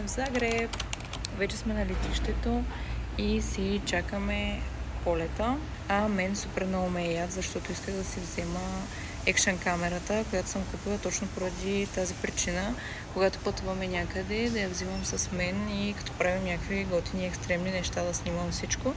Загреб. Вече сме на летището и си чакаме полета. Мен супер много ме е яд, защото исках да си взема екшън камерата, която съм купила точно поради тази причина. Когато пътуваме някъде, да я взимам с мен и като правим някакви готини екстремни неща, да снимам всичко.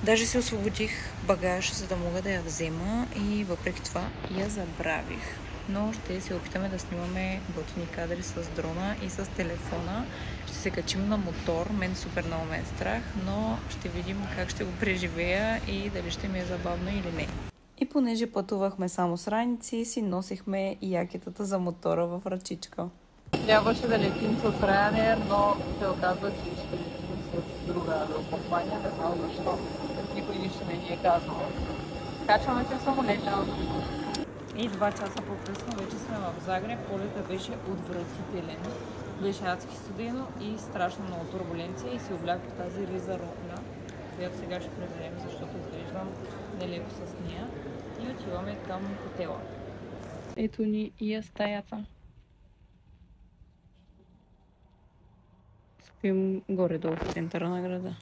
Даже си освободих багаж, за да мога да я взема и въпреки това я забравих. Но ще се опитаме да снимаме готини кадри с дрона и с телефона. Ще се качим на мотор. Мен супер много ме е страх, но ще видим как ще го преживея и дали ще ми е забавно или не. И понеже пътувахме само с раници, си носихме якетата за мотора в ръчичка. Трябваше да летим с Ryanair, но се оказва, че ще летим с друга авиокомпания, не знам защо. Никой нищо не ни е казал. Качваме се в самолета. И 2 часа по-късно вече сме в Загреб. Полета беше отвратителен. Беше адски студено и страшно много турбуленция и си облякох тази риза ровна, която сега ще преберем, защото изглеждам нелепо с нея. И отиваме към хотела. Ето ни и е стаята. Спим горе-долу в центъра на града.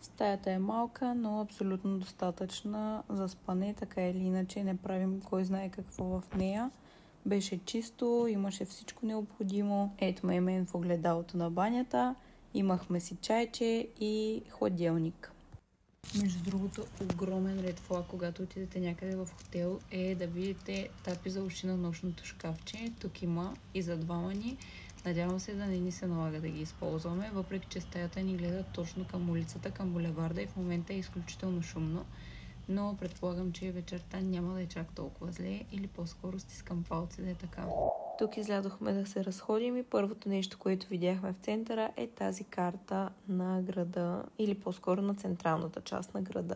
Стаята е малка, но абсолютно достатъчна за спане, така или иначе не правим кой знае какво в нея. Беше чисто, имаше всичко необходимо. Ето ме мен в огледалото на банята. Имахме си чайче и хладилник. Между другото, огромен ред флаг, когато отидете някъде в хотел, е да видите тапи за уши на нощното шкафче. Тук има и за двама ни. Надявам се да не ни се налага да ги използваме, въпреки че стаята ни гледа точно към улицата, към булеварда и в момента е изключително шумно. Но предполагам, че вечерта няма да е чак толкова зле или по-скоро стискам палци да е така. Тук излядохме да се разходим и първото нещо, което видяхме в центъра е тази карта на града или по-скоро на централната част на града.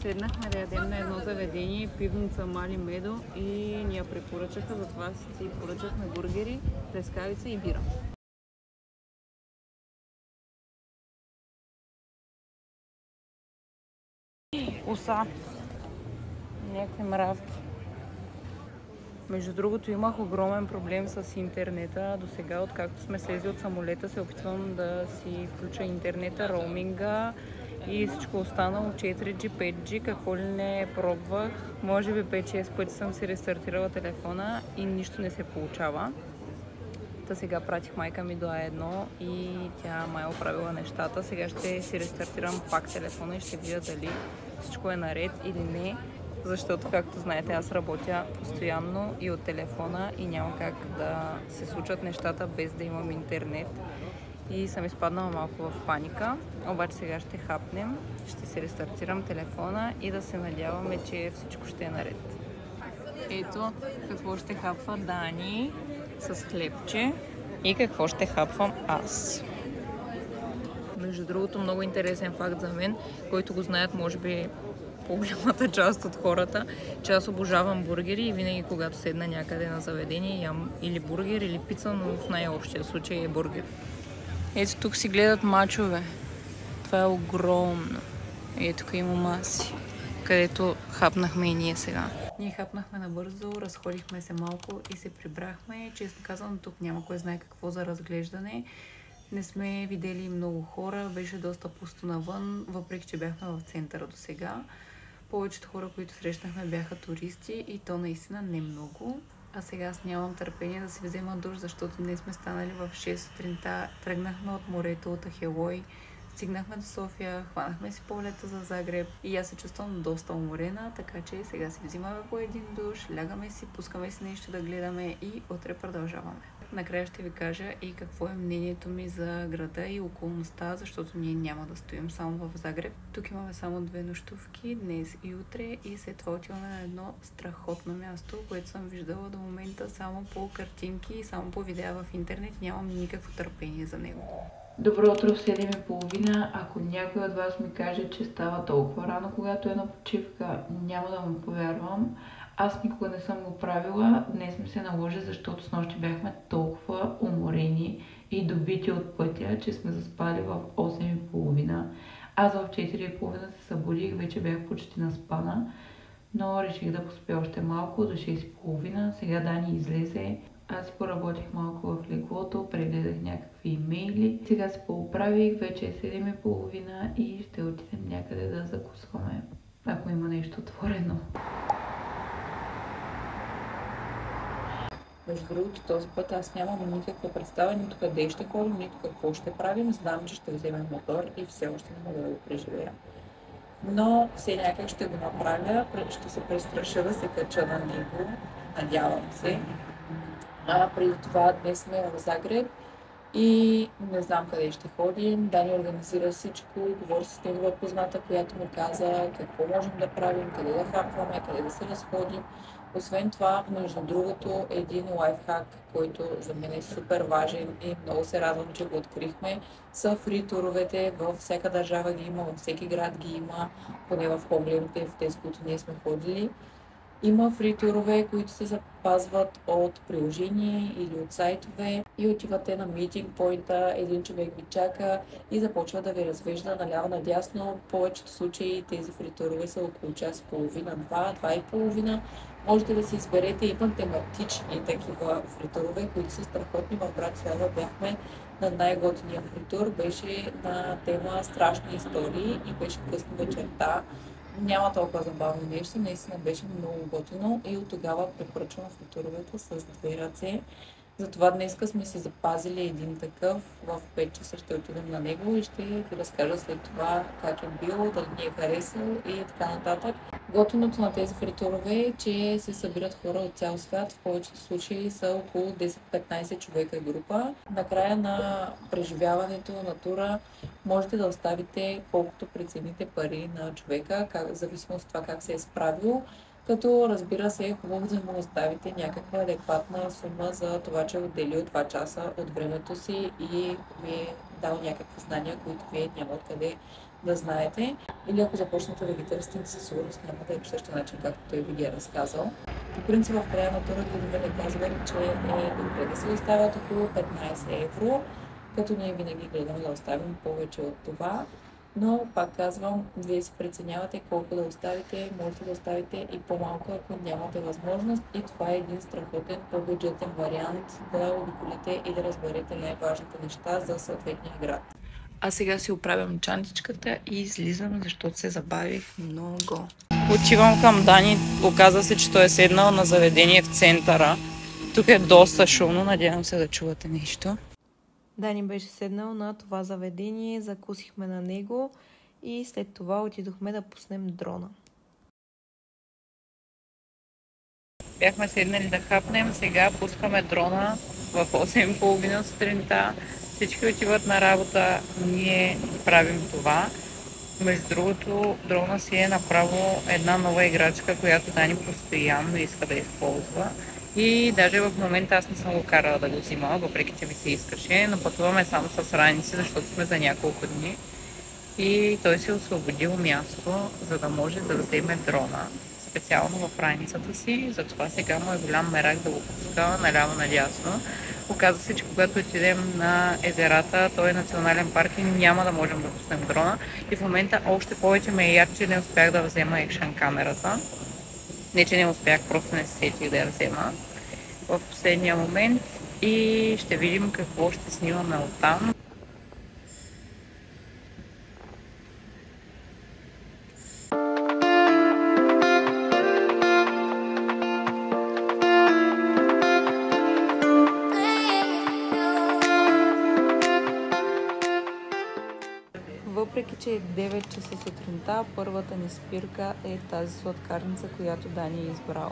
Седнахме да ядем на едно заведение, пивница Мали Медо и ни я препоръчаха, затова си поръчахме бургери, плескавица и бира. Оса. Някакви мравки. Между другото, имах огромен проблем с интернета. До сега, откакто сме слезли от самолета, се опитвам да си включа интернета, роуминга и всичко останало, 4G, 5G, какво ли не пробвах. Може би 5-6 пъти съм си рестартирала телефона и нищо не се получава. Та сега пратих майка ми до А1 и тя май оправила нещата. Сега ще си рестартирам пак телефона и ще видя дали всичко е наред или не. Защото, както знаете, аз работя постоянно и от телефона и няма как да се случат нещата без да имам интернет. И съм изпаднала малко в паника, обаче сега ще хапнем, ще си рестартирам телефона и да се надяваме, че всичко ще е наред. Ето какво ще хапва Дани с хлебче и какво ще хапвам аз. Между другото, много интересен факт за мен, който го знаят може би по-голямата част от хората, че аз обожавам бургери и винаги когато седна някъде на заведение ям или бургер или пица, но в най-общия случай е бургер. Ето тук си гледат мачове. Това е огромно. Ето тук има маси, където хапнахме и ние сега. Ние хапнахме набързо, разходихме се малко и се прибрахме. Честно казвам, тук няма кой знае какво за разглеждане. Не сме видели много хора, беше доста пусто навън, въпреки че бяхме в центъра до сега. Повечето хора, които срещнахме, бяха туристи и то наистина не много. А сега аз нямам търпение да си взема душ, защото днес сме станали в 6 сутринта. Тръгнахме от морето, от Ахелой, стигнахме до София, хванахме си полета за Загреб и аз се чувствам доста уморена, така че сега си взимаме по един душ, лягаме си, пускаме си нещо да гледаме и утре продължаваме. Накрая ще ви кажа и какво е мнението ми за града и околността, защото ние няма да стоим само в Загреб. Тук имаме само 2 нощувки, днес и утре, и след това отиваме на едно страхотно място, което съм виждала до момента само по картинки и само по видеа в интернет. Нямам никакво търпение за него. Добро утро в 7:30. Ако някой от вас ми каже, че става толкова рано, когато е на почивка, няма да му повярвам. Аз никога не съм го правила, днес ми се наложи, защото снощи бяхме толкова уморени и добити от пътя, че сме заспали в 8:30. Аз в 4:30 се събудих, вече бях почти наспана. но реших да поспя още малко до 6:30. Сега Дани излезе. Аз си поработих малко в леглото, прегледах някакви имейли. Сега се поуправих, вече е 7:30 и ще отидем някъде да закусваме, ако има нещо отворено. Между другото, този път аз нямам никаква представа нито къде ще ходим, нито какво ще правим. Знам, че ще вземем мотор и все още не мога да го преживея. Но все някак ще го направя, ще се престраши да се кача на него, надявам се. Преди това днес сме в Загреб и не знам къде ще ходим. Дани организира всичко, говори с негова позната, която му каза какво можем да правим, къде да хапваме, къде да се разходим. Освен това, между другото, един лайфхак, който за мен е супер важен и много се радвам, че го открихме, са фритуровете. Във всяка държава ги има, във всеки град ги има, поне в по-големите, в тези, които ние сме ходили. Има фритурове, които се запазват от приложение или от сайтове и отивате на митинг пойнта, един човек ви чака и започва да ви развежда наляво надясно. В повечето случаи тези фритурове са около час и половина, 2,5. Можете да си изберете, има тематични такива фритурове, които са страхотни. В Братислава бяхме на най-готиния фритур, беше на тема страшни истории и беше късно вечерта. Няма толкова забавно нещо, наистина беше много готино и от тогава препоръчвам фритуровете с 2 ръце. Затова днеска сме си запазили един такъв, в 5 часа ще отидем на него и ще ви разкажа след това как е бил, дали ни е харесал и така нататък. Готиното на тези фритурове е, че се събират хора от цял свят, в повечето случаи са около 10-15 човека група. Накрая на преживяването на тура можете да оставите колкото прецените пари на човека, в зависимост от това как се е справил. Като разбира се е хубаво да му оставите някаква адекватна сума за това, че е отделил 2 часа от времето си и ви е дал някакви знания, които вие няма откъде да знаете. Или ако започнете да ги търсите, със сигурност няма да е по същия начин, както той ви ги е разказал. По принцип в края на тура гидовете казват, че е добре да се оставят около 15 евро, като ние винаги гледаме да оставим повече от това. Но, пак казвам, вие си преценявате колко да оставите, можете да оставите и по-малко, ако нямате възможност. И това е един страхотен по-бюджетен вариант да обиколите и да разберете най-важните неща за съответния град. А сега си оправям чантичката и излизам, защото се забавих много. Отивам към Дани, оказва се, че той е седнал на заведение в центъра. Тук е доста шумно, надявам се да чувате нещо. Дани беше седнал на това заведение, закусихме на него и след това отидохме да пуснем дрона. Бяхме седнали да хапнем, сега пускаме дрона в 8:30 сутринта. Всички отиват на работа, ние правим това. Между другото, дрона си е направо една нова играчка, която Дани постоянно иска да използва. И даже в момента аз не съм го карала да го взима, въпреки че ми се искаше, но пътуваме само с раници, защото сме за няколко дни. И той си освободил място, за да може да вземе дрона специално в раницата си. Затова сега му е голям мерак да го пуска наляво надясно. Оказва се, че когато отидем на езерата, той е национален парк и няма да можем да пуснем дрона. И в момента още повече ме е яд, че не успях да взема екшън камерата. Не, че не успях, просто не се сетих да я взема в последния момент и ще видим какво ще снимаме оттам. Въпреки, че е 9 часа сутринта, първата ни спирка е тази сладкарница, която Дани е избрал.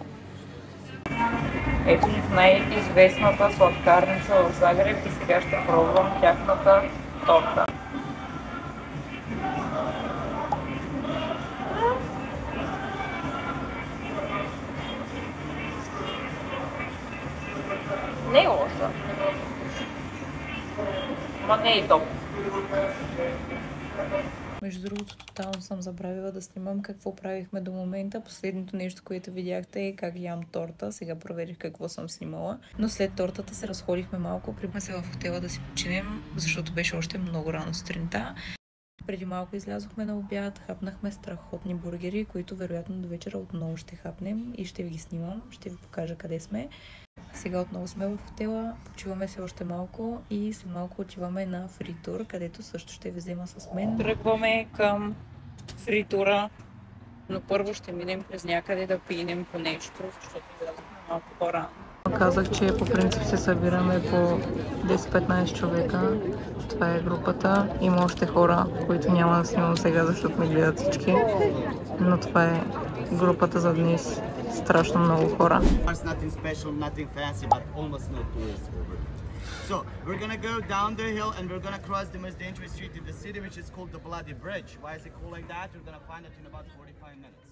Ето ни в най-известната сладкарница в Загреб и сега ще пробвам тяхната торта. Не е лоша. Ма не е топ. Между другото, тотално съм забравила да снимам какво правихме до момента. Последното нещо, което видяхте е как ям торта. Сега проверих какво съм снимала. Но след тортата се разходихме малко. Прибрахме се в хотела да си починем, защото беше още много рано сутринта. Преди малко излязохме на обяд, хапнахме страхотни бургери, които вероятно до вечера отново ще хапнем и ще ви ги снимам, ще ви покажа къде сме. Сега отново сме в хотела, почиваме се още малко и след малко отиваме на фритур, където също ще ви взема с мен. Тръгваме към фритура, но първо ще минем през някъде да пинем по нещо, защото излязохме малко по-рано. Казах, че по принцип се събираме по 10-15 човека. Това е групата. Има още хора, които няма да снимам сега, защото ме гледат всички. Но това е групата за днес. Страшно много хора. So, we're gonna go down the hill and we're gonna cross the most dangerous street in the city, which is called the Bloody Bridge. Why is it called like that? We're gonna find it in about 45 minutes.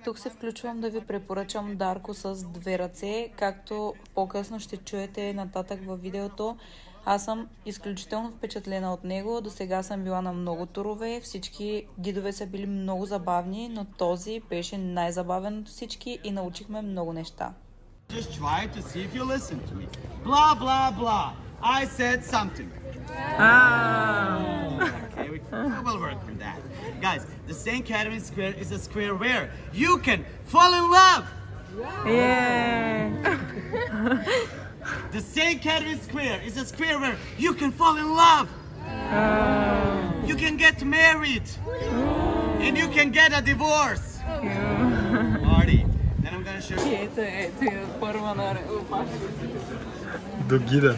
Тук се включвам да ви препоръчам Дарко с две ръце, както по-късно ще чуете нататък във видеото. Аз съм изключително впечатлена от него. До сега съм била на много турове, всички гидове са били много забавни, но този беше най-забавен от всички и научихме много неща. Just try to see if you listen to me. Blah, blah, blah. I said something. Okay, we'll work for that. Guys, the St. Catherine Square is a square where you can fall in love. Yeah. The St. Catherine Square is a square where you can fall in love. You can get married. And you can get a divorce. Marty, then I'm gonna show you. Ето е първа на до гида.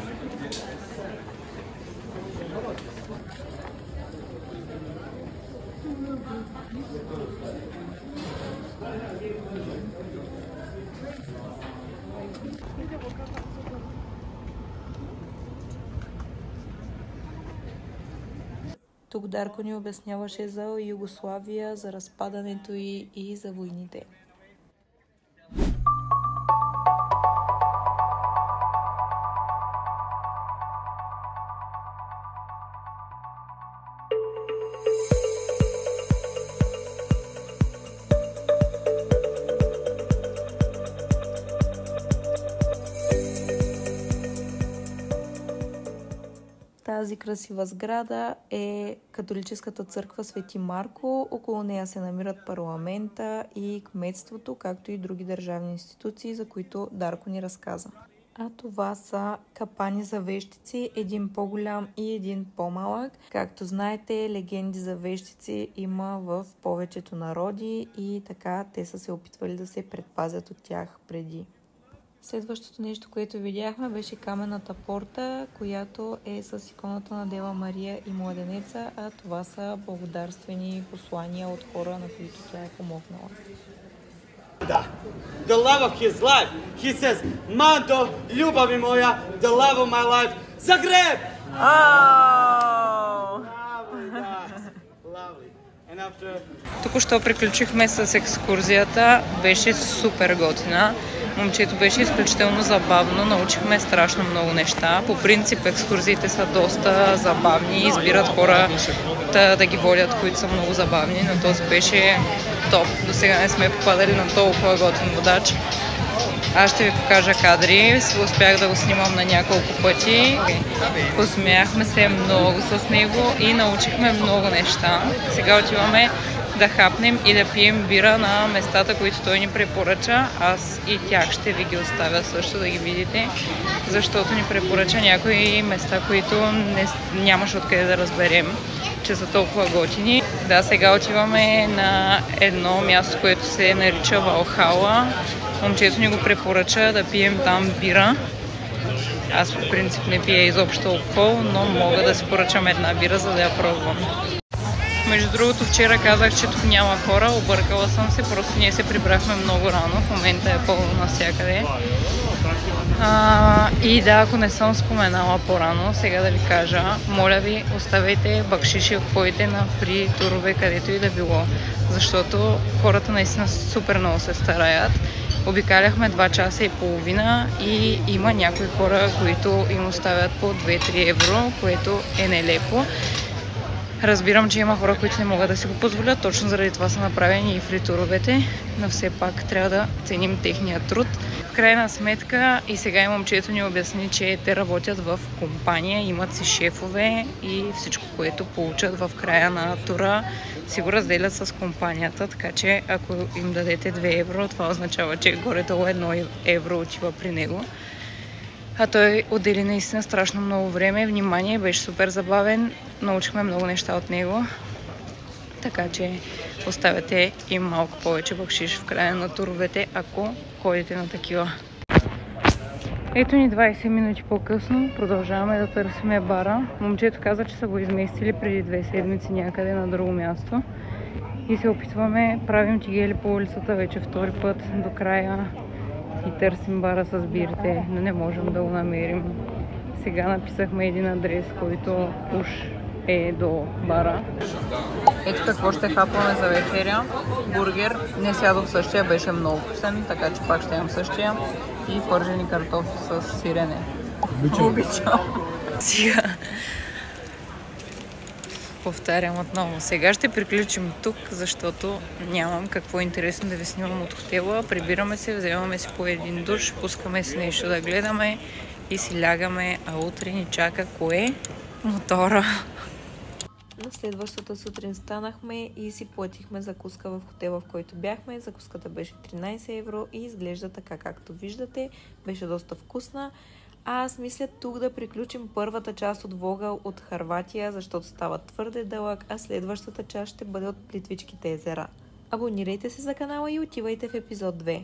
Тук Дарко ни обясняваше за Югославия, за разпадането и за войните. Тази красива сграда е католическата църква Свети Марко. Около нея се намират парламента и кметството, както и други държавни институции, за които Дарко ни разказа. А това са капани за вещици, един по-голям и един по-малък. Както знаете, легенди за вещици има в повечето народи и така те са се опитвали да се предпазят от тях преди. Следващото нещо, което видяхме, беше каменната порта, която е с иконата на Дева Мария и Младенеца, а това са благодарствени послания от хора, на които тя е помогнала. The love of his life. He says, Manto, ljubavi moja, the love of my life, Zagreb! Lovely. And after... Току-що приключихме с екскурзията, беше супер готина. Момчето беше изключително забавно, научихме страшно много неща. По принцип екскурзиите са доста забавни, избират хора да ги водят, които са много забавни, но този беше топ. До сега не сме попадали на толкова готин водач. Аз ще ви покажа кадри, успях да го снимам на няколко пъти. Посмяхме се много с него и научихме много неща. Сега отиваме да хапнем и да пием бира на местата, които той ни препоръча. Аз и тях ще ви ги оставя също да ги видите, защото ни препоръча някои места, които нямаш откъде да разберем, че са толкова готини. Да, сега отиваме на едно място, което се нарича Валхала. Момчето ни го препоръча да пием там бира. Аз по принцип не пия изобщо алкохол, но мога да си поръчам една бира, за да я пробвам. Между другото, вчера казах, че тук няма хора, объркала съм се, просто ние се прибрахме много рано, в момента е пълно навсякъде. И да, ако не съм споменала по-рано, сега да ви кажа, моля ви, оставяйте бакшиши, ходите на фри турове, където и да било, защото хората наистина супер много се стараят. Обикаляхме 2 часа и половина и има някои хора, които им оставят по 2-3 евро, което е нелепо. Разбирам, че има хора, които не могат да си го позволят, точно заради това са направени и фритуровете, но все пак трябва да ценим техния труд. крайна сметка и сега и момчето ни обясни, че те работят в компания, имат си шефове и всичко, което получат в края на тура, си го разделят с компанията, така че ако им дадете 2 евро, това означава, че горе-долу 1 евро отива при него. А той отдели наистина страшно много време, внимание, беше супер забавен, научихме много неща от него. Така че оставяте и малко повече бакшиш в края на туровете, ако ходите на такива. Ето ни 20 минути по-късно, продължаваме да търсиме бара. Момчето каза, че са го изместили преди 2 седмици някъде на друго място. И се опитваме, правим тигели по улицата вече втори път до края и търсим бара с бирите, но не можем да го намерим. Сега написахме един адрес, който уж е до бара. Ето какво ще хапваме за вечеря. Бургер. Не сядох същия, беше много вкусен, така че пак ще имам същия. И пържени картофи с сирене. Обичам. Сега. Повтарям отново. Сега ще приключим тук, защото нямам какво интересно да ви снимам от хотела. Прибираме се, вземаме си по един душ, пускаме си нещо да гледаме и си лягаме, а утре ни чака кое? Мотора. На следващата сутрин станахме и си платихме закуска в хотела, в който бяхме. Закуската беше 13 евро и изглежда така, както виждате. Беше доста вкусна. Аз мисля тук да приключим първата част от влога от Хърватия, защото става твърде дълъг, а следващата част ще бъде от Плитвичките езера. Абонирайте се за канала и отивайте в епизод 2.